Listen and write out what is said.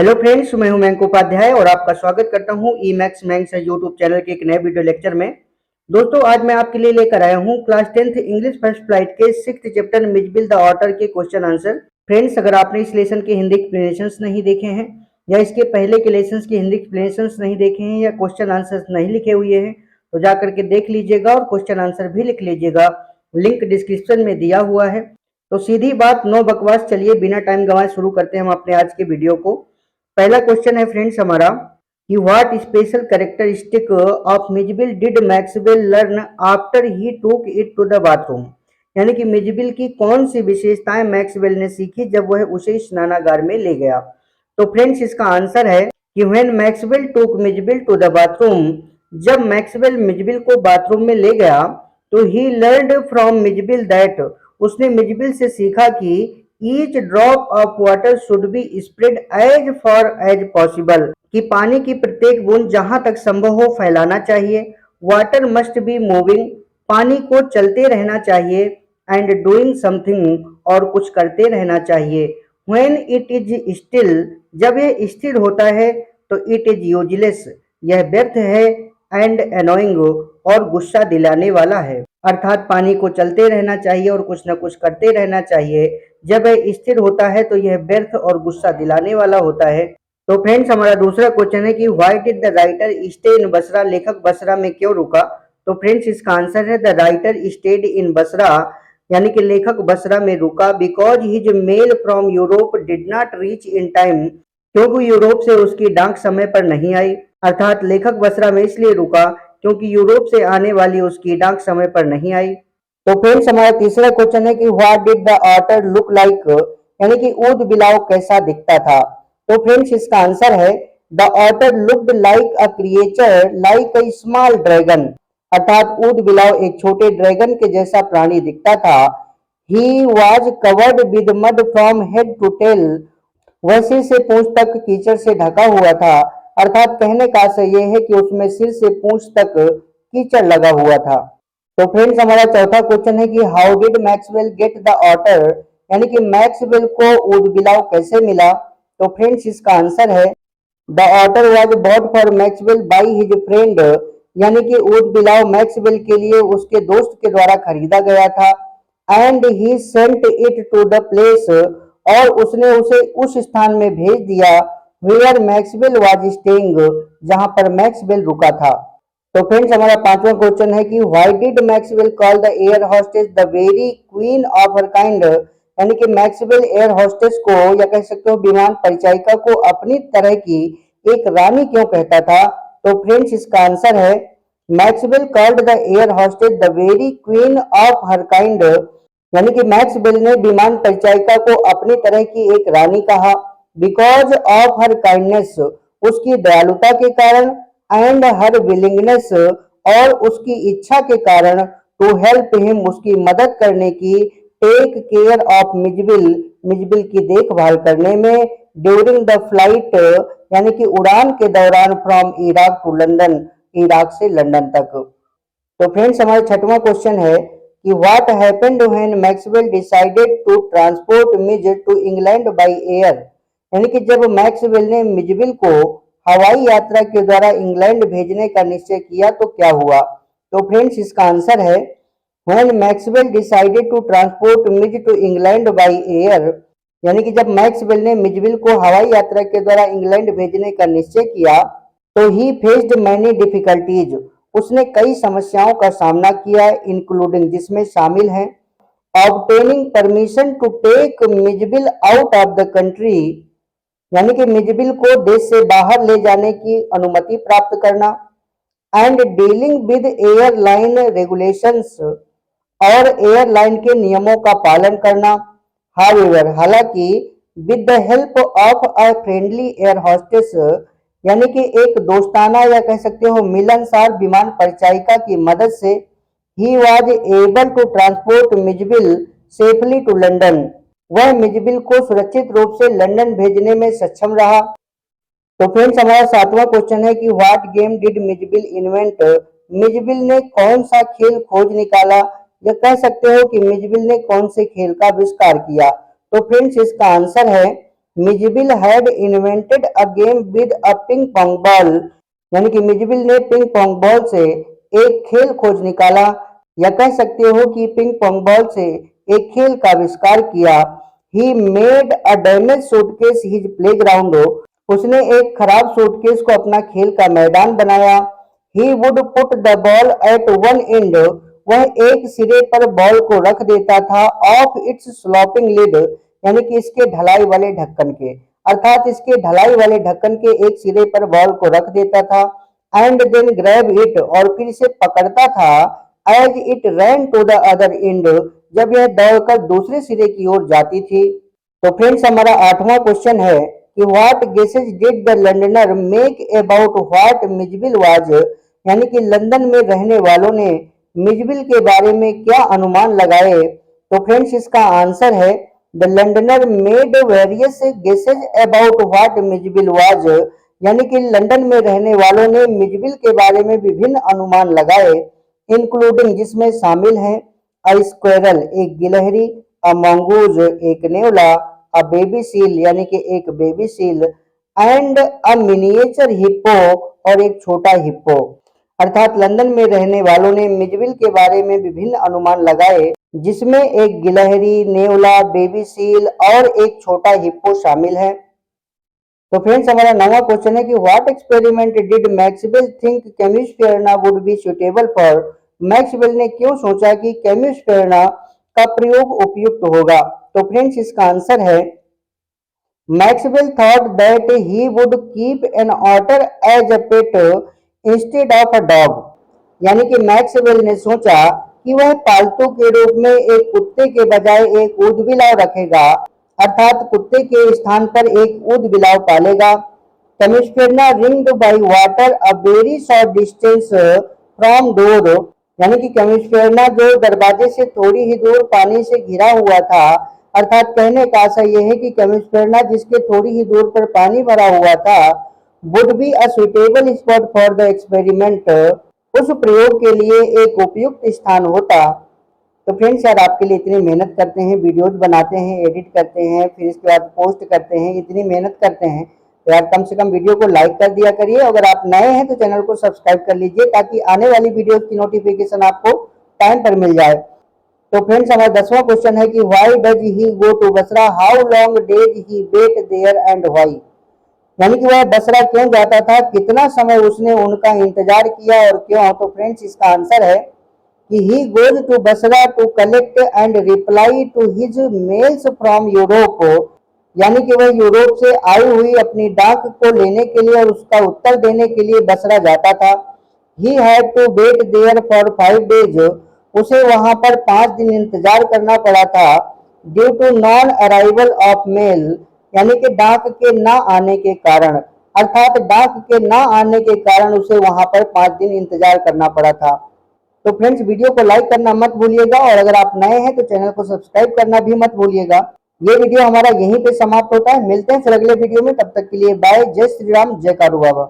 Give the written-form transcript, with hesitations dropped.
Hello friends, मैं हूं मयंक उपाध्याय और आपका स्वागत करता हूं ई मैक्स मैंक्स यूट्यूब चैनल के एक नए वीडियो लेक्चर में। दोस्तों, आज मैं आपके लिए लेकर आया हूं class 10th English first flight के 6th chapter Mijbil the otter के क्वेश्चन आंसर। फ्रेंड्स, अगर आपने इस लेसन के हिंदी एक्सप्लेनेशंस नहीं देखे हैं या इसके पहले के लेसन के हिंदी एक्सप्लेनेशंस नहीं देखे हैं या क्वेश्चन आंसर नहीं लिखे हुए हैं तो जाकर के देख लीजिएगा और क्वेश्चन आंसर भी लिख लीजिएगा। लिंक डिस्क्रिप्शन में दिया हुआ है। तो सीधी बात, नो बकवास, चलिए बिना टाइम गंवाए शुरू करते हैं हम अपने आज के वीडियो को। पहला क्वेश्चन है फ्रेंड्स हमारा कि what special characteristic of Mijbil did Maxwell learn after he took it to the bathroom. यानी कि मिजबिल की कौन सी विशेषताएं मैक्सवेल ने सीखी जब वह उसे स्नानागार में ले गया। तो फ्रेंड्स, इसका आंसर है कि when Maxwell took Mijbil to the bathroom, जब मैक्सवेल मिजबिल को बाथरूम में ले गया तो he learned from Mijbil that, उसने मिजबिल से सीखा कि each drop of water should be spread as far as possible, कि पानी की प्रत्येक बूंद जहां तक संभव हो फैलाना चाहिए। वाटर मस्ट बी मूविंग, पानी को चलते रहना चाहिए। एंड डूइंग समथिंग, और कुछ करते रहना चाहिए। व्हेन इट इज स्टिल, जब यह स्थिर होता है तो इट इज यूजलेस, यह व्यर्थ है। एंड एनोइंग, और गुस्सा दिलाने वाला है। अर्थात पानी को चलते रहना चाहिए और कुछ न कुछ करते रहना चाहिए। जब यह स्थिर होता है तो यह व्यर्थ और गुस्सा दिलाने वाला होता है। तो फ्रेंड्स, हमारा दूसरा क्वेश्चन है कि why did the writer stay in Basra, लेखक बसरा में क्यों रुका। तो फ्रेंड्स, इसका आंसर है the writer stayed in Basra, यानी कि लेखक बसरा में रुका because his mail from Europe did not reach in time, क्योंकि यूरोप से उसकी डाक समय पर नहीं आई। अर्थात लेखक बसरा में इसलिए रुका क्योंकि यूरोप से आने वाली उसकी डाक समय पर नहीं आई। तो फ्रेंड्स, हमारा तीसरा क्वेश्चन है कि what did the otter look like, यानी कि ऊद बिलाव कैसा दिखता था। तो फ्रेंड्स, इसका आंसर है the otter looked like a creature like a small dragon, अर्थात ऊद बिलाव एक छोटे ड्रैगन के जैसा प्राणी दिखता था। He was covered with mud from head to tail, वह सिर से पूंछ तक कीचड़ से ढका हुआ था। अर्थात कहने का आशय यह है कि उसमें सिर से पूंछ तक कीचड़ लगा हुआ था। तो फ्रेंड्स, हमारा चौथा क्वेश्चन है कि how did Maxwell get the otter, यानी कि मैक्सवेल को ऊदबिलाव कैसे मिला। तो फ्रेंड्स, इसका आंसर है the otter was bought for Maxwell by his friend, यानी कि ऊदबिलाव मैक्सवेल के लिए उसके दोस्त के द्वारा खरीदा गया था। And he sent it to the place, और उसने उसे उस स्थान में भेज दिया वेयर मैक्सवेल वाज स्टेइंग, जहां पर मैक्सवेल रुका था। तो फ्रेंड्स, हमारा पांचवा क्वेश्चन है कि why did Maxwell call the air hostess the very queen of her kind, यानी कि मैक्सवेल एयर होस्टेस को या कह सकते हो विमान परिचारिका को अपनी तरह की एक रानी क्यों कहता था। तो फ्रेंड्स, इसका आंसर है Maxwell called the air hostess the very queen of her kind, यानी कि मैक्सवेल ने विमान परिचारिका को अपनी तरह की एक रानी कहा बिकॉज ऑफ हर काइंडनेस, उसकी दयालुता के कारण। एंड हर विलिंगनेस, और उसकी इच्छा के कारण। टू हेल्प हिम, उसकी मदद करने की। Take care of Mijbil, Mijbil की देखभाल करने में। ड्यूरिंग द फ्लाइट, यानी कि उड़ान के दौरान। From Iraq to London, Iraq से लंदन तक। तो फ्रेंड्स, हमारा छठवां क्वेश्चन है कि what happened when Maxwell decided to transport Mij to England by air, यानी कि जब मैक्सवेल ने मिजबिल को हवाई यात्रा के द्वारा इंग्लैंड भेजने का निश्चय किया तो क्या हुआ। तो फ्रेंड्स, इसका आंसर है when Maxwell decided to transport Mij to England by air, यानी कि जब मैक्सवेल ने मिजबिल को हवाई यात्रा के द्वारा इंग्लैंड भेजने का निश्चय किया तो ही फेस्ड मैनी डिफिकल्टीज, उसने कई समस्याओं का सामना किया, इंक्लूडिंग, जिसमें शामिल हैं obtaining permission to take Mijbil out of the country, यानी कि मिजबिल को देश से बाहर ले जाने की अनुमति प्राप्त करना। And dealing with airline regulations, और एयरलाइन के नियमों का पालन करना। हाउएवर, हालांकि with the help of a friendly air hostess, यानी कि एक दोस्ताना या कह सकते हो मिलनसार विमान परिचारिका की मदद से he was able to transport Mijbil safely to London, वह मिजबिल को सुरक्षित रूप से लंदन भेजने में सक्षम रहा। तो फ्रेंड्स, हमारा सातवां क्वेश्चन है कि what game did Mijbil invent, Mijbil ने कौन सा खेल खोज निकाला, या कह सकते हो कि मिजबिल ने कौन से खेल का आविष्कार किया। तो फ्रेंड्स, इसका आंसर है Mijbil had invented a game with a ping pong ball, यानी कि मिजबिल ने पिंग पोंग बॉल से एक खेल खोज निकाला, या कह सकते हो कि पिंग पोंग बॉल से एक खेल का आविष्कार किया। He made a damage suitcase his playground, उसने एक खराब सूटकेस को अपना खेल का मैदान बनाया। He would put the ball at one end, वह एक सिरे पर बॉल को रख देता था, ऑफ इट्स स्लॉपिंग लिड, यानी कि इसके ढलाई वाले ढक्कन के, अर्थात इसके ढलाई वाले ढक्कन के एक सिरे पर बॉल को रख देता था। एंड देन ग्रैब इट, और फिर इसे पकड़ता था, as it ran to the other end, जब यह दौड़कर दूसरे सिरे की ओर जाती थी। तो फ्रेंड्स हमारा 8वां क्वेश्चन है कि what guesses did the Londoner make about what Mijbil was, यानी कि लंदन में रहने वालों ने मिजबिल के बारे में क्या अनुमान लगाए। तो फ्रेंड्स इसका आंसर है the Londoner made various guesses about what Mijbil was, यानी कि लंदन में रहने वालों ने मिजबिल के बारे में विभिन्न अनुमान लगाए, इंक्लूडिंग जिसमें शामिल हैं अ स्क्वेरल एक गिलहरी, अ मंगूज एक नेवला, अ बेबी सील यानी कि एक baby seal, and a miniature hippo और एक छोटा हिप्पो। अर्थात लंदन में रहने वालों ने मिजबिल के बारे में विभिन्न अनुमान लगाए, जिसमें एक गिलहरी, नेवला, बेबी सील और एक छोटा हिप्पो शामिल है। तो फ्रेंड्स हमारा 9वां क्वेश्चन है कि what experiment did Maxwell think Camusfearna would be suitable for, Maxwell ने क्यों सोचा कि केम्यूस्फेरना का प्रयोग उपयुक्त होगा। तो फ्रेंड्स इसका आंसर है Maxwell thought that he would keep an otter as a pet instead of a dog, यानी कि मैक्सवेल ने सोचा कि वह पालतू के रूप में एक कुत्ते के बजाय एक ऊदबिलाव रखेगा, अर्थात कुत्ते के स्थान पर एक ऊदबिलाव पालेगा। Camusfearna ringed by water a very short distance from door, यानी कि केमिस्फेरना जो दरवाजे से थोड़ी ही दूर पानी से घिरा हुआ था, अर्थात कहने का आशय यह है कि केमिस्फेरना जिसके थोड़ी ही दूर पर पानी भरा हुआ था, would be a suitable spot for the experiment, उस प्रयोग के लिए एक उपयुक्त स्थान होता। तो फ्रेंड्स यार आपके लिए इतनी मेहनत करते हैं, वीडियोज बनाते हैं, एडिट करते हैं, फिर इसके बाद पोस्ट करते हैं, इतनी मेहनत करते हैं, तो यार कम से कम वीडियो को लाइक कर दिया करिए। अगर आप नए हैं तो चैनल को सब्सक्राइब कर लीजिए, ताकि आने वाली वीडियोज की नोटिफिकेशन आपको टाइम पर मिल जाए। तो फ्रेंड्स हमारा 10वां क्वेश्चन है कि why does he go to Basra, how long days he wait there and why, यानी कि वह बसरा क्यों जाता था, कितना समय उसने उनका इंतजार किया और क्यों। तो फ्रेंड्स इसका आंसर है कि he goes to Basra to collect and reply to his mails from Europe, यानी कि वह यूरोप से आई हुई अपनी डाक को लेने के लिए और उसका उत्तर देने के लिए बसरा जाता था। He had to wait there for 5 days, उसे वहां पर 5 दिन इंतजार करना पड़ा था। Due to non arrival of mail, यानी कि डाक के ना आने के कारण, अर्थात डाक के ना आने के कारण उसे वहां पर 5 दिन इंतजार करना पड़ा था। तो फ्रेंड्स वीडियो को लाइक करना मत भूलिएगा, और अगर आप नए हैं तो चैनल को सब्सक्राइब करना भी मत भूलिएगा। ये वीडियो हमारा यहीं पे समाप्त होता है, मिलते हैं फिर अगले वीडियो में, तब तक के लिए बाय। जय श्री राम, जय कारू बाबा।